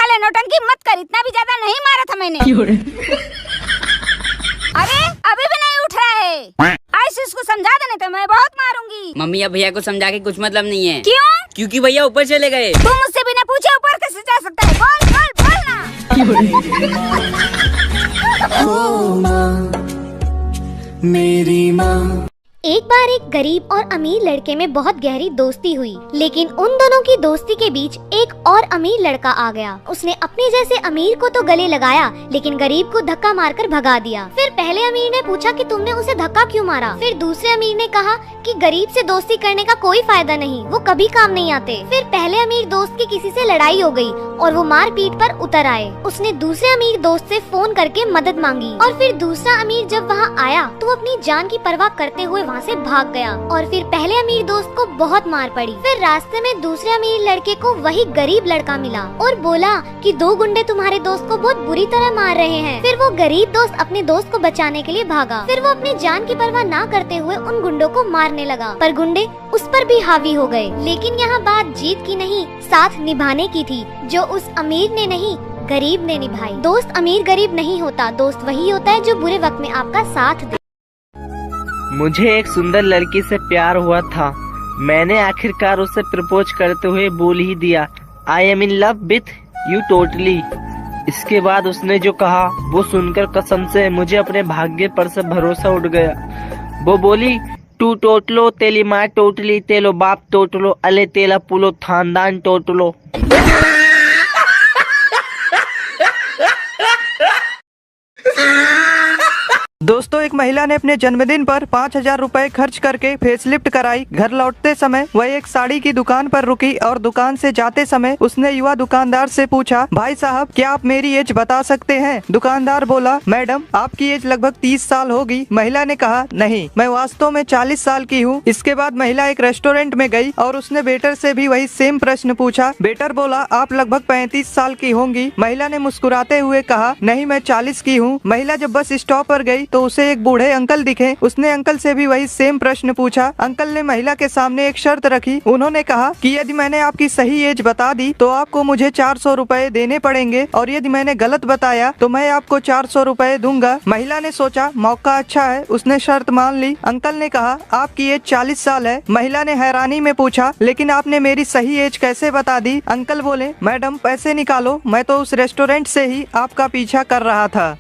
साले नौटंकी मत कर, इतना भी ज्यादा नहीं मारा था मैंने। अरे अभी भी नहीं उठ रहा है। आइस को समझा देने तो मैं बहुत मारूंगी। मम्मी अब भैया को समझा के कुछ मतलब नहीं है। क्यों? क्योंकि भैया ऊपर चले गए। तू मुझसे बिना पूछे ऊपर कैसे जा सकता है? बोल बोल बोल ना। मेरी माँ। एक बार एक गरीब और अमीर लड़के में बहुत गहरी दोस्ती हुई, लेकिन उन दोनों की दोस्ती के बीच एक और अमीर लड़का आ गया। उसने अपने जैसे अमीर को तो गले लगाया, लेकिन गरीब को धक्का मारकर भगा दिया। फिर पहले अमीर ने पूछा कि तुमने उसे धक्का क्यों मारा? फिर दूसरे अमीर ने कहा कि गरीब से दोस्ती करने का कोई फायदा नहीं, वो कभी काम नहीं आते। फिर पहले अमीर दोस्त की किसी से लड़ाई हो गई और वो मार पीट पर उतर आए। उसने दूसरे अमीर दोस्त से फोन करके मदद मांगी और फिर दूसरा अमीर जब वहाँ आया तो वो अपनी जान की परवाह करते हुए वहाँ से भाग गया और फिर पहले अमीर दोस्त को बहुत मार पड़ी। फिर रास्ते में दूसरे अमीर लड़के को वही गरीब लड़का मिला और बोला कि 2 गुंडे तुम्हारे दोस्त को बहुत बुरी तरह मार रहे हैं। फिर वो गरीब दोस्त अपने दोस्त को बचाने के लिए भागा। फिर वो अपनी जान की परवाह ना करते हुए उन गुंडों को मारने लगा, पर गुंडे उस पर भी हावी हो गए। लेकिन यहाँ बात जीत की नहीं, साथ निभाने की थी, जो उस अमीर ने नहीं गरीब ने निभाई। दोस्त अमीर गरीब नहीं होता, दोस्त वही होता है जो बुरे वक्त में आपका साथ दे। मुझे एक सुंदर लड़की से प्यार हुआ था। मैंने आखिरकार उसे प्रपोज करते हुए बोल ही दिया, I am in love with you totally. इसके बाद उसने जो कहा वो सुनकर कसम से मुझे अपने भाग्य पर से भरोसा उठ गया। वो बोली, टू टोटलो तेली माँ टोटली, तेलो बाप टोटलो, अले तेला पुलो खानदान टोटलो। दोस्तों, एक महिला ने अपने जन्मदिन पर 5000 रुपए खर्च करके फेसलिफ्ट कराई। घर लौटते समय वह एक साड़ी की दुकान पर रुकी और दुकान से जाते समय उसने युवा दुकानदार से पूछा, भाई साहब क्या आप मेरी एज बता सकते हैं? दुकानदार बोला, मैडम आपकी एज लगभग 30 साल होगी। महिला ने कहा, नहीं, मैं वास्तव में 40 साल की हूँ। इसके बाद महिला एक रेस्टोरेंट में गई और उसने वेटर से भी वही सेम प्रश्न पूछा। वेटर बोला, आप लगभग 35 साल की होंगी। महिला ने मुस्कुराते हुए कहा, नहीं, मैं 40 की हूँ। महिला जब बस स्टॉप पर गई तो उसे एक बूढ़े अंकल दिखे। उसने अंकल से भी वही सेम प्रश्न पूछा। अंकल ने महिला के सामने एक शर्त रखी। उन्होंने कहा कि यदि मैंने आपकी सही एज बता दी तो आपको मुझे 400 रुपए देने पड़ेंगे और यदि मैंने गलत बताया तो मैं आपको 400 रुपए दूंगा। महिला ने सोचा मौका अच्छा है, उसने शर्त मान ली। अंकल ने कहा, आपकी एज 40 साल है। महिला ने हैरानी में पूछा, लेकिन आपने मेरी सही एज कैसे बता दी? अंकल बोले, मैडम पैसे निकालो, मैं तो उस रेस्टोरेंट से ही आपका पीछा कर रहा था।